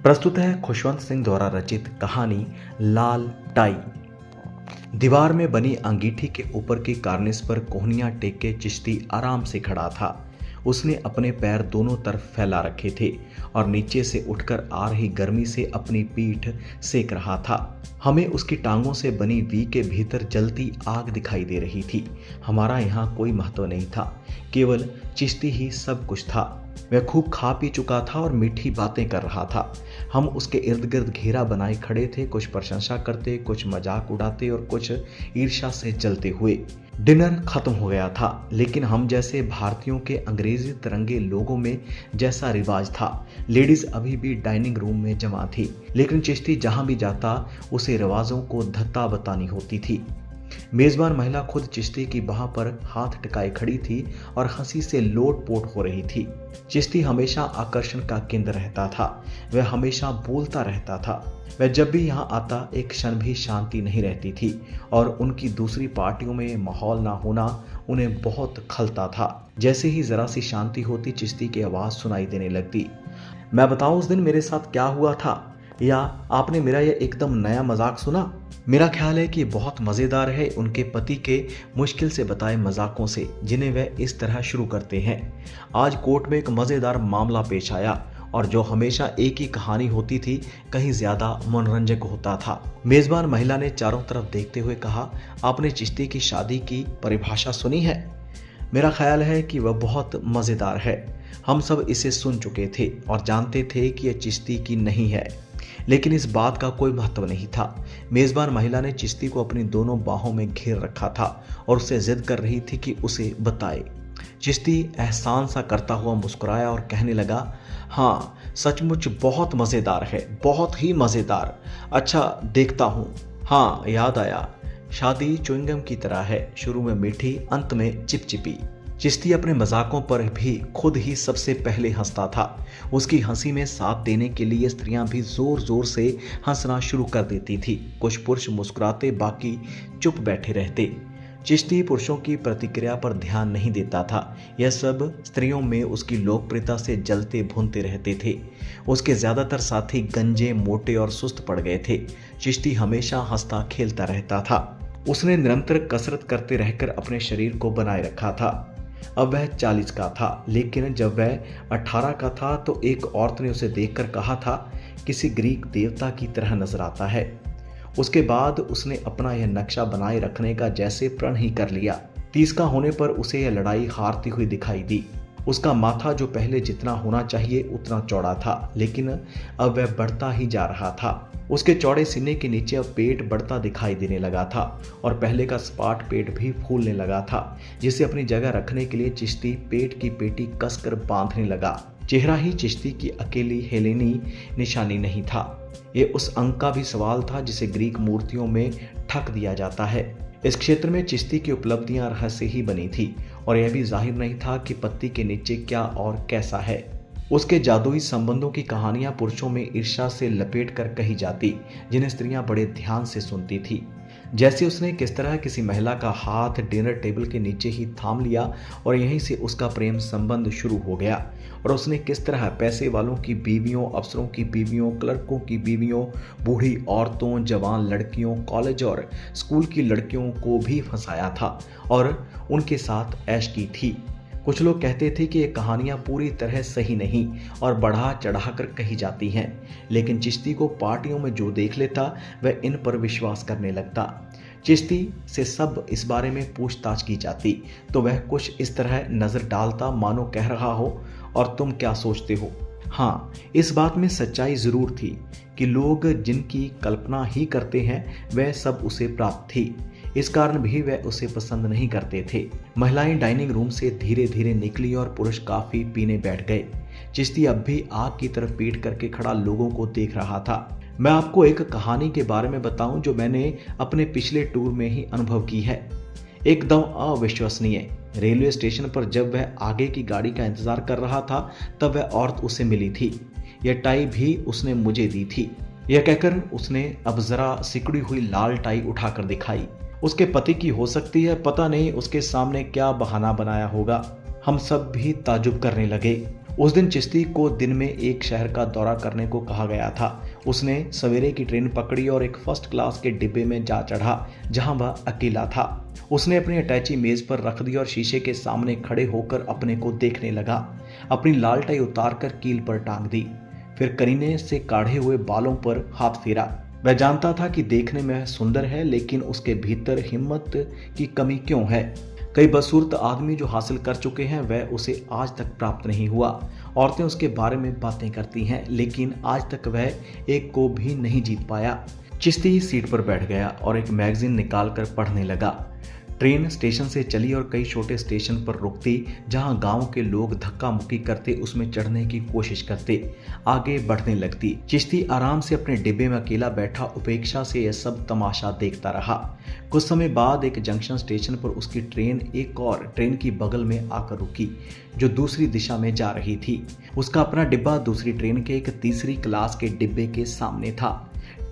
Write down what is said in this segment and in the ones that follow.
प्रस्तुत है खुशवंत सिंह द्वारा रचित कहानी लाल टाई। दीवार में बनी अंगीठी के ऊपर की कार्निस पर कोहनियां टेक के चिश्ती आराम से खड़ा था। उसने अपने पैर दोनों तरफ फैला रखे थे और नीचे से उठकर आ रही गर्मी से अपनी पीठ सेक रहा था। हमें उसकी टांगों से बनी वी के भीतर जलती आग दिखाई दे रही थी। हमारा यहाँ कोई महत्व नहीं था, केवल चिश्ती ही सब कुछ था। वह खूब खा पी चुका था और मीठी बातें कर रहा था। हम उसके इर्द गिर्द घेरा बनाए खड़े थे, कुछ प्रशंसा करते, कुछ मजाक उड़ाते और कुछ ईर्ष्या से जलते हुए। डिनर खत्म हो गया था, लेकिन हम जैसे भारतीयों के अंग्रेजी तिरंगे लोगों में जैसा रिवाज था, लेडीज अभी भी डाइनिंग रूम में जमा थी। लेकिन चिश्ती जहां भी जाता उसे रिवाजों को धत्ता बतानी होती थी। मेजबान महिला खुद चिश्ती की बाह पर हाथ टिकाए खड़ी थी और हंसी से लोटपोट हो रही थी। चिश्ती हमेशा आकर्षण का केंद्र रहता था। वह हमेशा बोलता रहता था। वह जब भी यहाँ आता एक क्षण भी शांति नहीं रहती थी और उनकी दूसरी पार्टियों में माहौल ना होना उन्हें बहुत खलता था। जैसे ही जरा सी शांति होती, चिश्ती की आवाज सुनाई देने लगती। मैं बताऊं उस दिन मेरे साथ क्या हुआ था, या आपने मेरा यह एकदम नया मजाक सुना? मेरा ख्याल है कि बहुत मज़ेदार है उनके पति के मुश्किल से बताए मजाकों से, जिन्हें वह इस तरह शुरू करते हैं। आज कोर्ट में एक मज़ेदार मामला पेश आया और जो हमेशा एक ही कहानी होती थी, कहीं ज़्यादा मनोरंजक होता था। मेज़बान महिला ने चारों तरफ देखते हुए कहा, आपने चिश्ती की शादी की परिभाषा सुनी है? मेरा ख्याल है कि वह बहुत मज़ेदार है। हम सब इसे सुन चुके थे और जानते थे कि यह चिश्ती की नहीं है, लेकिन इस बात का कोई महत्व नहीं था। मेजबान महिला ने चिश्ती को अपनी दोनों बाहों में घेर रखा था और उससे जिद कर रही थी कि उसे बताए। चिश्ती एहसान सा करता हुआ मुस्कुराया और कहने लगा, हाँ सचमुच बहुत मज़ेदार है, बहुत ही मज़ेदार। अच्छा देखता हूँ। हाँ याद आया, शादी च्युइंगम की तरह है, शुरू में मीठी, अंत में चिपचिपी। चिश्ती अपने मजाकों पर भी खुद ही सबसे पहले हंसता था। उसकी हंसी में साथ देने के लिए स्त्रियां भी जोर जोर से हंसना शुरू कर देती थी। कुछ पुरुष मुस्कुराते, बाकी चुप बैठे रहते। चिश्ती पुरुषों की प्रतिक्रिया पर ध्यान नहीं देता था। यह सब स्त्रियों में उसकी लोकप्रियता से जलते भुनते रहते थे। उसके ज्यादातर साथी गंजे, मोटे और सुस्त पड़ गए थे। चिश्ती हमेशा हंसता खेलता रहता था। उसने निरंतर कसरत करते रहकर अपने शरीर को बनाए रखा था। अब वह 40 का था, लेकिन जब वह 18 का था तो एक औरत ने उसे देखकर कहा था, किसी ग्रीक देवता की तरह नजर आता है। उसके बाद उसने अपना यह नक्शा बनाए रखने का जैसे प्रण ही कर लिया। 30 का होने पर उसे यह लड़ाई हारती हुई दिखाई दी। उसका माथा जो पहले जितना होना चाहिए उतना चौड़ा था, लेकिन अब वह बढ़ता ही जा रहा था। उसके चौड़े सीने के नीचे अब पेट बढ़ता दिखाई देने लगा था और पहले का सपाट पेट भी फूलने लगा था, जिसे अपनी जगह रखने के लिए चिश्ती पेट की पेटी कसकर बांधने लगा। चेहरा ही चिश्ती की अकेली हेलेनी निशानी नहीं था। ये उस अंक का भी सवाल था जिसे ग्रीक मूर्तियों में ठक दिया जाता है। इस क्षेत्र में चिश्ती की उपलब्धियां रहस्य ही बनी थी और यह भी जाहिर नहीं था कि पत्ती के नीचे क्या और कैसा है। उसके जादुई संबंधों की कहानियां पुरुषों में ईर्ष्या से लपेट कर कही जाती, जिन्हें स्त्रियां बड़े ध्यान से सुनती थी। जैसे उसने किस तरह किसी महिला का हाथ डिनर टेबल के नीचे ही थाम लिया और यहीं से उसका प्रेम संबंध शुरू हो गया, और उसने किस तरह पैसे वालों की बीवियों, अफसरों की बीवियों, क्लर्कों की बीवियों, बूढ़ी औरतों, जवान लड़कियों, कॉलेज और स्कूल की लड़कियों को भी फंसाया था और उनके साथ ऐश की थी। कुछ लोग कहते थे कि ये कहानियां पूरी तरह सही नहीं और बढ़ा चढ़ाकर कही जाती हैं, लेकिन चिश्ती को पार्टियों में जो देख लेता वह इन पर विश्वास करने लगता। चिश्ती से सब इस बारे में पूछताछ की जाती तो वह कुछ इस तरह नजर डालता मानो कह रहा हो, और तुम क्या सोचते हो। हाँ, इस बात में सच्चाई जरूर थी कि लोग जिनकी कल्पना ही करते हैं वह सब उसे प्राप्त थी। इस कारण भी वह उसे पसंद नहीं करते थे। महिलाएं डाइनिंग रूम से धीरे धीरे निकली और पुरुष काफी पीने बैठ गए। चिश्ती अब भी आग की तरफ पीठ करके खड़ा लोगों को देख रहा था। मैं आपको एक कहानी के बारे में बताऊं जो मैंने अपने पिछले टूर में ही अनुभव की है। एकदम अविश्वसनीय। रेलवे स्टेशन पर जब वह आगे की गाड़ी का इंतजार कर रहा था तब वह औरत उसे मिली थी। यह टाई भी उसने मुझे दी थी। यह कहकर उसने अब जरा सिकुड़ी हुई लाल टाई उठाकर दिखाई। उसके पति की हो सकती है, पता नहीं उसके सामने क्या बहाना बनाया होगा। हम सब भी ताजुब करने लगे। उस दिन चिश्ती को दिन में एक शहर का दौरा करने को कहा गया था। उसने सवेरे की ट्रेन पकड़ी और एक फर्स्ट क्लास के डिब्बे में जा चढ़ा जहां वह अकेला था। उसने अपनी अटैची मेज पर रख दी और शीशे के सामने खड़े होकर अपने को देखने लगा। अपनी लाल टाई उतारकर कील पर टांग दी, फिर करीने से काढ़े हुए बालों पर हाथ फेरा। वह जानता था कि देखने में सुंदर है, लेकिन उसके भीतर हिम्मत की कमी क्यों है। कई बदसूरत आदमी जो हासिल कर चुके हैं वह उसे आज तक प्राप्त नहीं हुआ। औरतें उसके बारे में बातें करती हैं, लेकिन आज तक वह एक को भी नहीं जीत पाया। चिश्ती सीट पर बैठ गया और एक मैगजीन निकालकर पढ़ने लगा। ट्रेन स्टेशन से चली और कई छोटे स्टेशन पर रुकती जहां गांव के लोग धक्का मुक्की करते उसमें चढ़ने की कोशिश करते, आगे बढ़ने लगती। चिश्ती आराम से अपने डिब्बे में अकेला बैठा उपेक्षा से यह सब तमाशा देखता रहा। कुछ समय बाद एक जंक्शन स्टेशन पर उसकी ट्रेन एक और ट्रेन की बगल में आकर रुकी जो दूसरी दिशा में जा रही थी। उसका अपना डिब्बा दूसरी ट्रेन के एक तीसरी क्लास के डिब्बे के सामने था।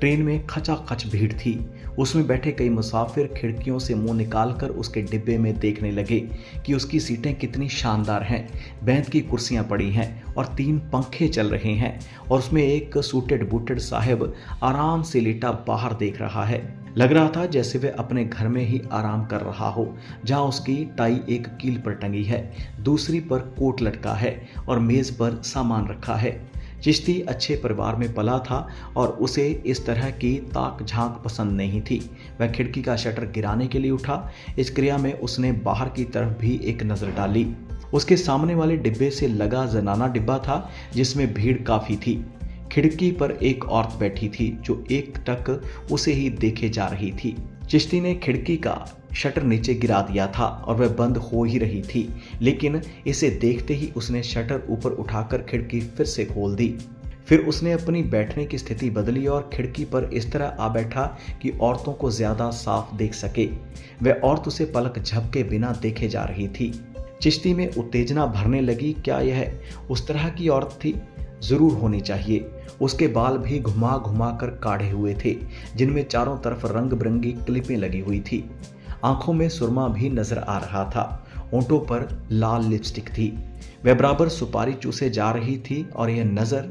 ट्रेन में खचाखच भीड़ थी। उसमें बैठे कई मुसाफिर खिड़कियों से मुंह निकालकर उसके डिब्बे में देखने लगे कि उसकी सीटें कितनी शानदार हैं। बैंत की कुर्सियां पड़ी हैं और 3 पंखे चल रहे हैं और उसमें एक सूटेड बूटेड साहब आराम से लेटा बाहर देख रहा है। लग रहा था जैसे वह अपने घर में ही आराम कर रहा हो, जहां उसकी टाई एक कील पर टंगी है, दूसरी पर कोट लटका है और मेज पर सामान रखा है। चिश्ती अच्छे परिवार में पला था और उसे इस तरह की ताक झांक पसंद नहीं थी। वह खिड़की का शटर गिराने के लिए उठा। इस क्रिया में उसने बाहर की तरफ भी एक नज़र डाली। उसके सामने वाले डिब्बे से लगा जनाना डिब्बा था जिसमें भीड़ काफ़ी थी। खिड़की पर एक औरत बैठी थी जो एकटक उसे ही देखे जा रही थी। चिश्ती ने खिड़की का शटर नीचे गिरा दिया था और वह बंद हो ही रही थी, लेकिन इसे देखते ही उसने शटर ऊपर उठाकर खिड़की फिर से खोल दी। फिर उसने अपनी बैठने की स्थिति बदली और खिड़की पर इस तरह आ बैठा कि औरतों को ज्यादा साफ देख सके। वह औरत उसे पलक झपके बिना देखे जा रही थी। चिश्ती में उत्तेजना भरने लगी। क्या यह उस तरह की औरत थी? जरूर होनी चाहिए। उसके बाल भी घुमा घुमा कर काढ़े हुए थे, जिनमें चारों तरफ रंग बिरंगी क्लिपें लगी हुई थी। आंखों में सुरमा भी नजर आ रहा था। होंठों पर लाल लिपस्टिक थी। वह बराबर सुपारी चूसे जा रही थी और यह नजर,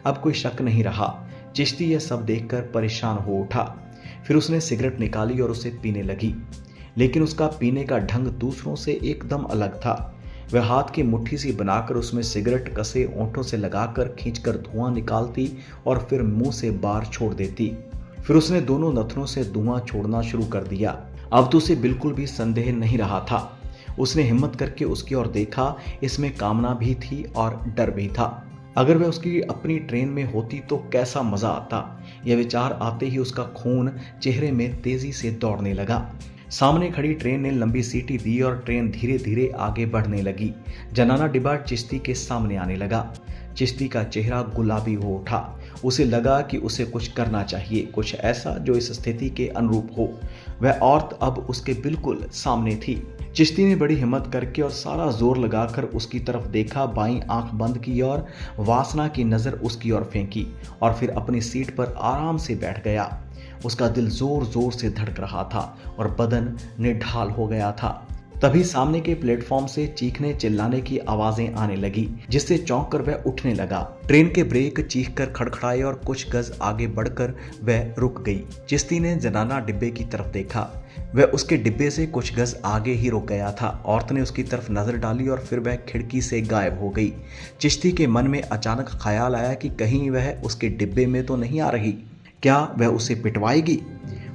अब कोई शक नहीं रहा। चिश्ती यह सब देखकर परेशान हो उठा। फिर उसने सिगरेट निकाली और उसे पीने लगी, लेकिन उसका पीने का ढंग दूसरों से एकदम अलग था। वह हाथ की मुट्ठी सी बनाकर उसमें सिगरेट कसे ओंठों से लगाकर खींचकर धुआं निकालती और फिर मुंह से बाहर छोड़ देती। फिर उसने दोनों नथनों से धुआं छोड़ना शुरू कर दिया। अब तो उसे बिल्कुल भी संदेह नहीं रहा था। उसने हिम्मत करके उसकी ओर देखा। इसमें कामना भी थी और डर भी था। अगर वह उसकी अपनी ट्रेन में होती तो कैसा मजा आता। यह विचार आते ही उसका खून चेहरे में तेजी से दौड़ने लगा। सामने खड़ी ट्रेन ने लंबी सीटी दी और ट्रेन धीरे धीरे आगे बढ़ने लगी। जनाना डिब्बा चिश्ती के सामने आने लगा। चिश्ती का चेहरा गुलाबी हो उठा। उसे लगा कि उसे कुछ करना चाहिए, कुछ ऐसा जो इस स्थिति के अनुरूप हो। वह औरत अब उसके बिल्कुल सामने थी। चिश्ती ने बड़ी हिम्मत करके और सारा जोर लगाकर उसकी तरफ देखा, बाईं आंख बंद की और वासना की नजर उसकी ओर फेंकी और फिर अपनी सीट पर आराम से बैठ गया। उसका दिल जोर जोर से धड़क रहा था और बदन निढाल हो गया था। तभी सामने के प्लेटफॉर्म से चीखने चिल्लाने की आवाजें आने लगी, जिससे चौंक कर वह उठने लगा। ट्रेन के ब्रेक चीख कर खड़खड़ाए और कुछ गज आगे बढ़कर वह रुक गई। चिश्ती ने जनाना डिब्बे की तरफ देखा। वह उसके डिब्बे से कुछ गज आगे ही रुक गया था। औरत ने उसकी तरफ नजर डाली और फिर वह खिड़की से गायब हो गई। चिश्ती के मन में अचानक ख्याल आया कि कहीं वह उसके डिब्बे में तो नहीं आ रही। क्या वह उसे पिटवाएगी?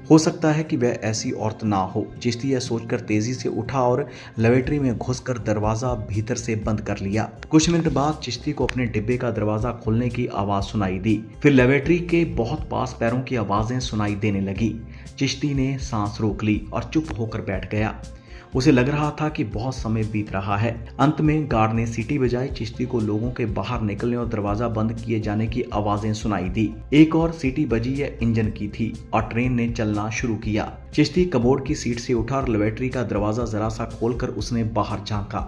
हो सकता है कि वह ऐसी औरत ना हो। चिश्ती यह सोचकर तेजी से उठा और लेवेटरी में घुसकर दरवाजा भीतर से बंद कर लिया। कुछ मिनट बाद चिश्ती को अपने डिब्बे का दरवाजा खोलने की आवाज सुनाई दी। फिर लेवेटरी के बहुत पास पैरों की आवाजें सुनाई देने लगी। चिश्ती ने सांस रोक ली और चुप होकर बैठ गया। उसे लग रहा था कि बहुत समय बीत रहा है। अंत में गार्ड ने सीटी बजाई। चिश्ती को लोगों के बाहर निकलने और दरवाजा बंद किए जाने की आवाजें सुनाई दी। एक और सीटी बजी, यह इंजन की थी और ट्रेन ने चलना शुरू किया। चिश्ती कबोर्ड की सीट से उठा और लेवेटरी का दरवाजा जरा सा खोलकर उसने बाहर झांका।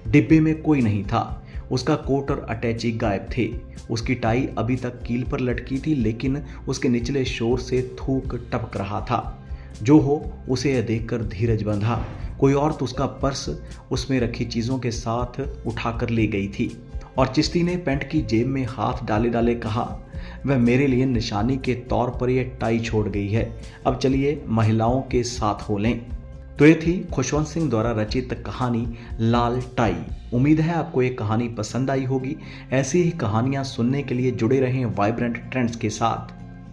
डिब्बे में कोई नहीं था। उसका कोट और अटैची गायब थे। उसकी टाई अभी तक कील पर लटकी थी, लेकिन उसके निचले शोर से थूक टपक रहा था। जो हो, उसे यह देखकर धीरज बंधा। कोई औरत उसका पर्स उसमें रखी चीजों के साथ उठाकर ले गई थी और चिश्ती ने पैंट की जेब में हाथ डाले डाले कहा, वह मेरे लिए निशानी के तौर पर यह टाई छोड़ गई है, अब चलिए महिलाओं के साथ हो लें। तो ये थी खुशवंत सिंह द्वारा रचित कहानी लाल टाई। उम्मीद है आपको ये कहानी पसंद आई होगी। ऐसी ही कहानियां सुनने के लिए जुड़े रहें वाइब्रेंट ट्रेंड्स के साथ।